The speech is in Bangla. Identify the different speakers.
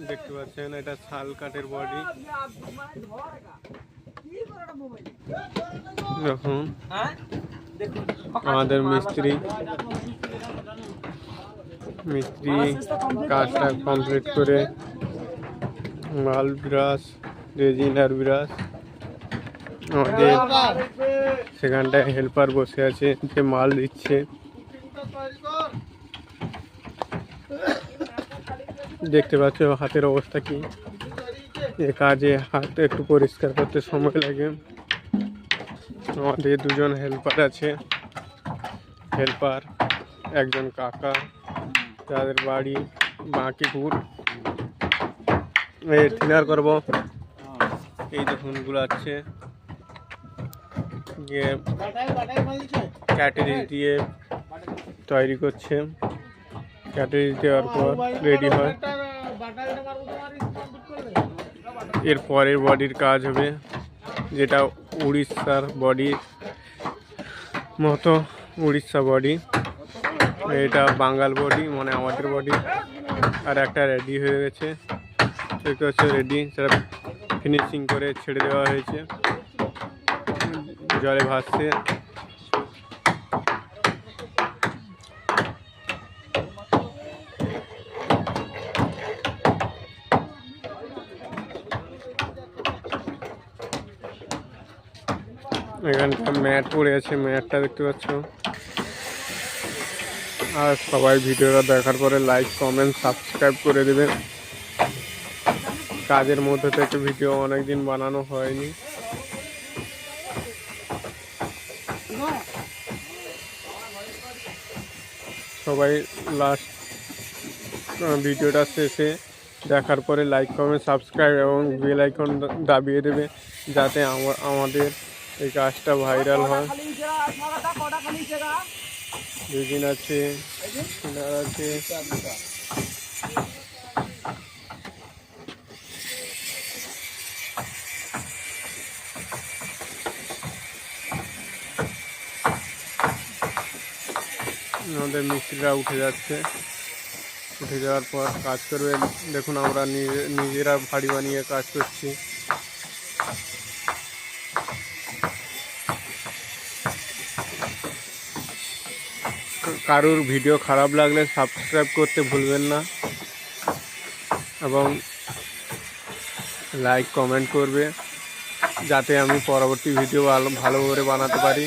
Speaker 1: দেখতে পাচ্ছেন এটা শাল কাঠের বডি। দেখুন আমাদের মিস্ত্রি কাজটা কমপ্লিট করে মাল ব্রাশ রেজিনার ব্রাশ আমাদের সেখানটায় হেল্পার বসে আছে যে মাল দিচ্ছে। দেখতে পাচ্ছ হাতের অবস্থা কি। এ কাজে হাত একটু পরিষ্কার করতে সময় লাগে। আমাদের দুজন হেল্পার আছে, হেল্পার একজন কাকা, যাদের বাড়ি বাঁকিপুর। এই থিনার করবো, এই দেখুন গুলাচ্ছে গিয়ে ক্যাটারিজ দিয়ে তৈরি করছে। ক্যাটারিজ দেওয়ার পর রেডি হয়। এর পরের বডির কাজ হবে, যেটা উড়িষ্যার বডির মতো, উড়িষ্যা বডি। এটা বাঙাল বডি, মানে আমাদের বডি। আর একটা রেডি হয়ে গেছে, সেটা হচ্ছে রেডি, সেটা ফিনিশিং করে ছেড়ে দেওয়া হয়েছে, জলে ভাসছে। এখানটা ম্যাট পড়ে আছে, ম্যাটটা দেখতে পাচ্ছ। আর সবাই ভিডিওটা দেখার পরে লাইক কমেন্ট সাবস্ক্রাইব করে দেবেন। কাজের মধ্যে থেকে ভিডিও অনেকদিন বানানো হয়নি। সবাই লাস্ট ভিডিওটা শেষে দেখার পরে লাইক কমেন্ট সাবস্ক্রাইব এবং বেল আইকন দাবিয়ে দেবে, যাতে আমাদের এই কাজটা ভাইরাল হয়। দুদিন আছে, আছে। আমাদের মিস্ত্রিরা উঠে যাচ্ছে, উঠে যাওয়ার পর কাজ করবে। দেখুন আমরা নিজেরা ভারী বানিয়ে কাজ করছি। কারোর ভিডিও খারাপ লাগলে সাবস্ক্রাইব করতে ভুলবেন না এবং লাইক কমেন্ট করবে, যাতে আমি পরবর্তী ভিডিও ভালো করে বানাতে পারি।